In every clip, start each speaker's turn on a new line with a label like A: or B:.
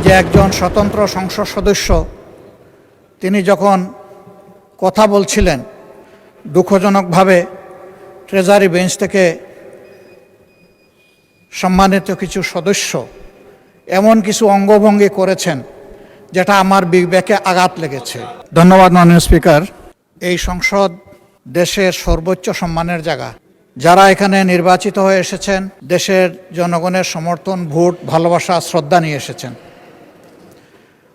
A: যে একজন স্বতন্ত্র সংসদ সদস্য তিনি যখন কথা বলছিলেন, দুঃখজনকভাবে ট্রেজারি বেঞ্চ থেকে সম্মানিত কিছু সদস্য এমন কিছু অঙ্গভঙ্গি করেছেন যেটা আমার বিবেকে আঘাত লেগেছে। ধন্যবাদ মাননীয় স্পিকার। এই সংসদ দেশের সর্বোচ্চ সম্মানের জায়গা। যারা এখানে নির্বাচিত হয়ে এসেছেন দেশের জনগণের সমর্থন, ভোট, ভালোবাসা, শ্রদ্ধা নিয়ে এসেছেন।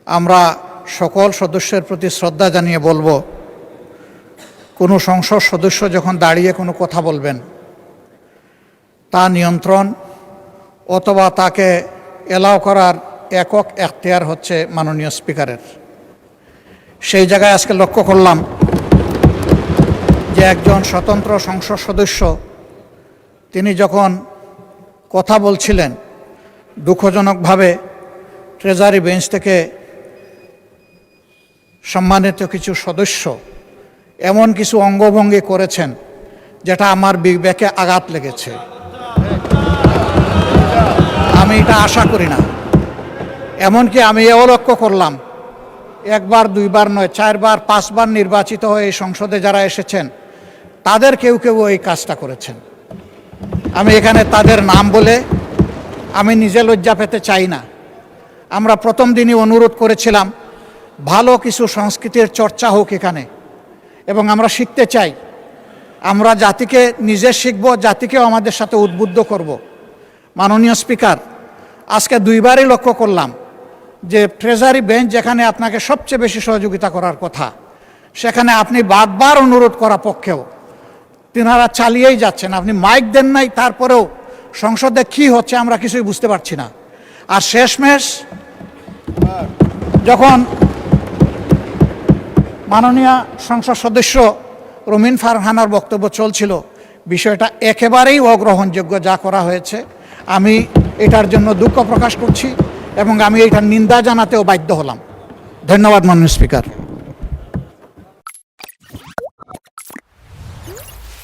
A: আমরা সকল সদস্যের প্রতি শ্রদ্ধা জানিয়ে বলবো, কোনো সংসদ সদস্য যখন দাঁড়িয়ে কোনো কথা বলবেন তা নিয়ন্ত্রণ অথবা তাকে এলাও করার একক এখতিয়ার হচ্ছে মাননীয় স্পিকারের। সেই জায়গায় আজকে লক্ষ্য করলাম যে একজন স্বতন্ত্র সংসদ সদস্য তিনি যখন কথা বলছিলেন, দুঃখজনকভাবে ট্রেজারি বেঞ্চ থেকে সম্মানিত কিছু সদস্য এমন কিছু অঙ্গভঙ্গি করেছেন যেটা আমার বিবেকে আঘাত লেগেছে। আমি এটা আশা করি না। এমনকি আমি এও লক্ষ্য করলাম, একবার দুইবার নয়, 4 বার 5 বার নির্বাচিত হয়ে এই সংসদে যারা এসেছেন তাদের কেউ কেউ এই কাজটা করেছেন। আমি এখানে তাদের নাম বলে আমি নিজে লজ্জা পেতে চাই না। আমরা প্রথম দিনই অনুরোধ করেছিলাম ভালো কিছু সংস্কৃতির চর্চা হোক এখানে, এবং আমরা শিখতে চাই। আমরা জাতিকে নিজে শিখব, জাতিকেও আমাদের সাথে উদ্বুদ্ধ করব। মাননীয় স্পিকার, আজকে 2 বারই লক্ষ্য করলাম যে ট্রেজারি বেঞ্চ যেখানে আপনাকে সবচেয়ে বেশি সহযোগিতা করার কথা, সেখানে আপনি বারবার অনুরোধ করা পক্ষেও তিনারা চালিয়েই যাচ্ছেন। আপনি মাইক দেন নাই, তারপরেও সংসদে কি হচ্ছে আমরা কিছুই বুঝতে পারছি না। আর শেষমেশ যখন মাননীয় সংসদ সদস্য রুমিন ফারহানার বক্তব্য চলছিল, বিষয়টা একেবারেই অগ্রহণযোগ্য যা করা হয়েছে। আমি এটার জন্য দুঃখ প্রকাশ করছি এবং আমি এটার নিন্দা জানাতেও বাধ্য হলাম। ধন্যবাদ মাননীয় স্পিকার।